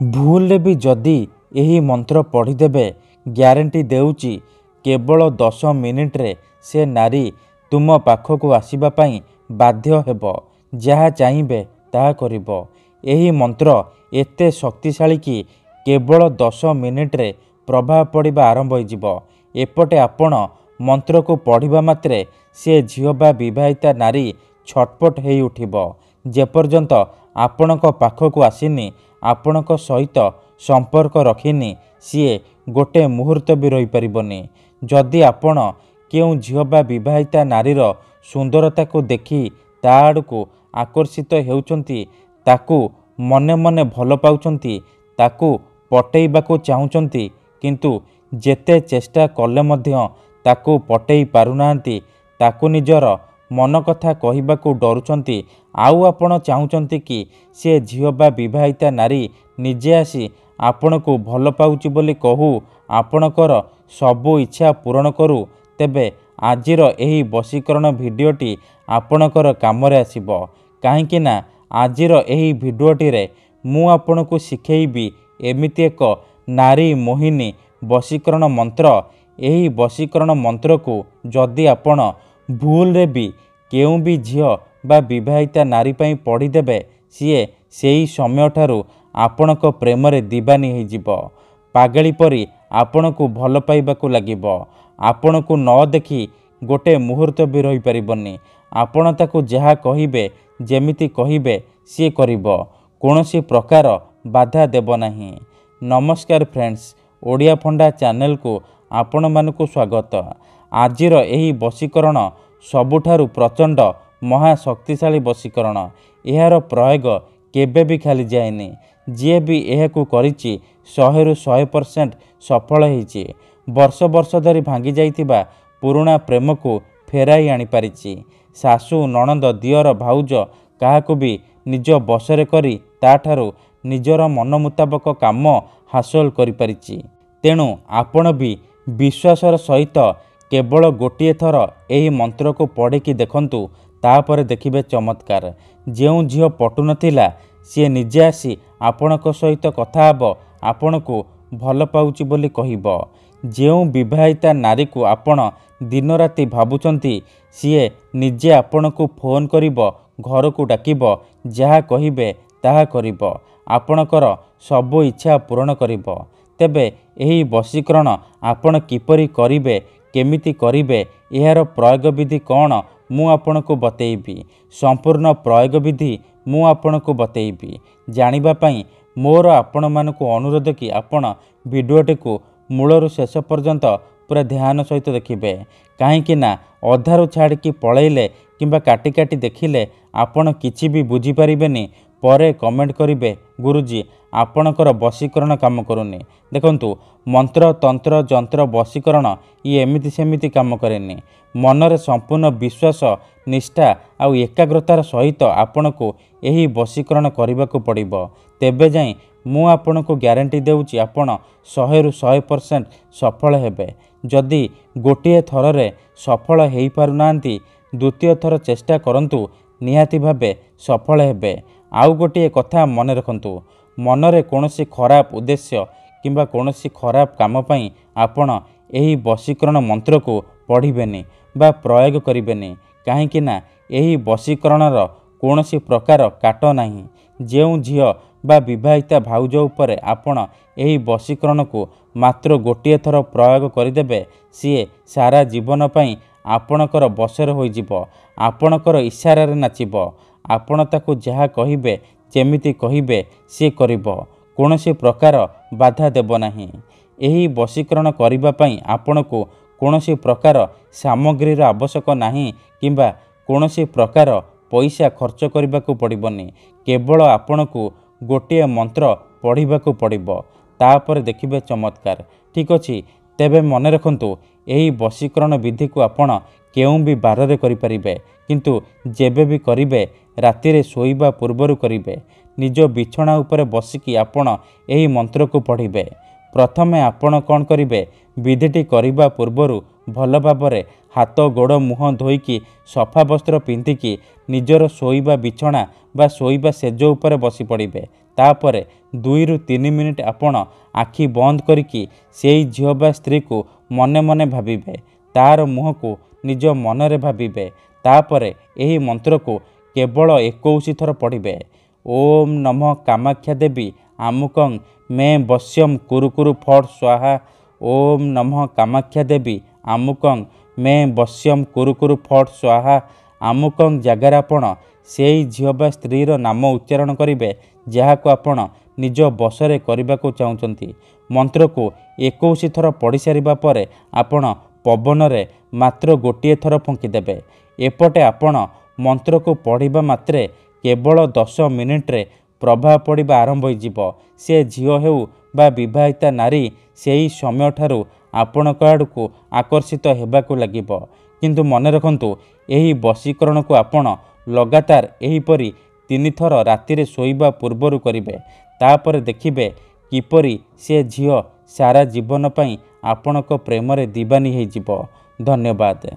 भूल भी जदि यही मंत्र पढ़ीदेवे ग्यारंटी देउची केवल 10 मिनिट्रे से नारी तुम पाखक आसवाई बाध्य हेब। जहा चाहिए ताहा करिब। यही मंत्र एते शक्तिशाली कि केवल 10 मिनिट्रे प्रभाव पड़िबा आरंभ हो। एपटे आपण मंत्र को पढ़िबा मात्रे से झियो बा विवाहिता नारी छटपट हो उठिब। जेपर्यंत आपणक पाखक आसीनी आपणक सहित संपर्क रखिनी सीए गोटे मुहूर्त भी रही परिबनी। जदि आपण केउ झियो बा विवाहिता नारीर सुंदरता को देखि ता आड़कू आकर्षित हेउचंती, ताकू मने मने भल पाउचंती, ताकू पटेइबाकू चाहुचंती, किंतु जेते चेष्टा कले मध्य ताकू पटेई पारुनांती, ताकू निजर मन कथा कहिबाकू डरुचंती, आउ आपण चाहुचंती कि से झियो बा विवाहिता नारी निजे आसी आपण को भल पाउची बोली कहू आपणकर सबु इच्छा पूरण करू, तेबे आजिर एही वशीकरण भिडियोटी आपणकर कामरे आसिबो। काहेकि ना आजिर एही भिडियोटी रे मु आपणको शिखेइबी एमिति एक नारी मोहिनी वशीकरण मंत्र। एही वशीकरण मंत्र को जदि आपण भूल रे भी केउ भी झियो बा विवाहिता नारी पई पढ़ीदेवे सीए सेही समय ठारू आपणक प्रेम रे दीवानी हो जिवो। पागली परी आपणको भल पाइबाकू लागिबो। आपणको न देखि गोटे मुहूर्त भी रही परिबनी। आपण ताकू जहा कहिबे जेमिति कहिबे सी करिबो। कोनोसी प्रकार बाधा देब नाही। नमस्कार फ्रेंड्स, ओडिया फंडा चैनल को आपण मानकू स्वागत। आजिर एही वशीकरण सबुठारु प्रचंड महाशक्तिशाली वशीकरण। एहार प्रयोग केबे भी खाली जाएनी। जी भी एहाकू करिछि 100 रु 100% सफल होइछि। वर्ष वर्ष धरी भांगी जाइतिबा पुराणा प्रेम को फेराई आनी पारिछि। सासू नणंद दियर भाउज काहाकू भी निज बसरे करी ताठारू निजर मन मुताबक काम हासिल करि पारिछि। तेणु आपण भी विश्वासर सहित केवल गोटिए थर एही मंत्र को पढ़िकी देखंतु, तापर देखिबे चमत्कार। जेउ झियो पटु नथिला सी निजे आसी आपणक सहित कथा हब, आपण को भल पाउची बोली कहिब। जेउ विवाहिता नारी को आपण दिन राति भाबुचंती सीए निजे आपण को फोन करिब, घर को डाकिब, जहा कहिबे ताहा करिब, आपणकर सबु इच्छा पूरण करिब। तेबे एही वशीकरण आपण किपरि करिबे, केमिति करिबे, एहार प्रयोग विधि कौन मु आपणको बतेइबी। संपूर्ण प्रयोग विधि मु आपणको बतेइबी। जानिबा पई मोर आपण मानकू अनुरोध कि आपण भिडियोटी को मूलरू शेष पर्यंत पूरा ध्यान सहित देखिबे। काहेकि ना अधारू छाड़िकी पळैले किंबा काटी काटी देखिले आपण किछि भी बुझी परिबेनी। परे कमेंट करिबे गुरुजी आपणकर वशीकरण काम करूनी। देखंतु मंत्र तंत्र जंत्र वशीकरण ये एमिति सेमिति काम करेनी। मनरे संपूर्ण विश्वास निष्ठा आउ एकाग्रतार सहित आपणको एही वशीकरण करबाकू पड़िबो। तेबे जाई मु आपणको ग्यारंटी देउची आपण 100 रु 100% सफल हेबे। जदि गोटिए थररे सफल हेई पारुनांती, द्वितीय थर चेष्टा करंतु, निहाती भाबे सफल हेबे। आउ गोटिए कथा मने रखंतु, मनरे कोनोसी खराब उद्देश्य किंबा कोनोसी खराब काम पई आपण एही वशीकरण मंत्र को पढ़िबेनी बा प्रयोग करिबेनी। काहेकि ना एही वशीकरणर कोनोसी प्रकार काट नाही। जेउ झियो बा विवाहिता भाउज उपरे आपण एही वशीकरण को मात्र गोटिए थर प्रयोग करिदेबे, सीए सारा जीवन पई आपणकर बसर होई जिवो। आपणकर इशारा रे नाचिबो। आपण ताकू जहा कहिबे जेमिति कहिबे सी करिबो। कोनोसी प्रकार बाधा देब नाही। एही वशीकरण करिबा पई आपणको कोनोसी प्रकार सामग्रीर आवश्यक नाही किंबा कोनोसी प्रकार पैसा खर्च करबाकू पड़िबनी। केवल आपणको गोटिए मंत्र पढ़िबाकू पड़िबो, तापर देखिबे चमत्कार। ठीक अछि, तेबे मने रखंतु एही वशीकरण विधि को आपण केउ भी बाररे करि परिबे, किंतु जेबे भी करिबे राति रे सोइबा पूर्वरु करिबे। निज बिछणा उपरे बसिकी आपण एही मंत्र को पढ़िबे। प्रथमे आपण कौन करिबे, विधिटी करिबा पूर्वरु भल भाबरे हाथ गोड़ मुह धोईकी सफा वस्त्र पिंधिकी निजर शोइबा बिछणा बा शोइबा सेज उपरे बसी पड़िबे। तापरे 2 ରୁ 3 मिनिट आपण आखि बंद करिकी सेई झियो बा स्त्री को मने मने भाबिबे तार मुह को निज मनरे भाबिबे तापरे एही मंत्र को केवल 21 थर पढ़िबे। ओम नमः कामाख्या देवी आमुकं मे बश्यम कुरुकुरु फट स्वाहा। ओम नमः कामाख्या देवी आमुकं मे बश्यम कुरुकुरु फट स्वाहा। आमुकं जगार आपण सेई झियो बा स्त्रीर नाम उच्चारण करिबे जहाको आपण निज बसरे करबाको चाहुचंती। मंत्र को 21 थर पढ़ी सारिबा परे आपण पवन रे मात्र गोटिए थर फुंकी देबे। एपटे आपण मंत्र को पढ़िबा मात्रे केवल 10 मिनिट रे प्रभाव पड़िबा आरंभ होइजिबो। से झियो हेउ बा विवाहिता नारी सेई समय ठारू आपणक आड़कू आकर्षित हेबाकू लागिबो। किंतु मने रखंतु एही वशीकरण को आपण लगातार एहीपरि 3 थर रातिरे शोइबा पूर्वरु करिबे। तापर देखिबे किपरि से झियो सारा जीवन पई आपणक प्रेमरे दीवानी होइजिबो। धन्यवाद।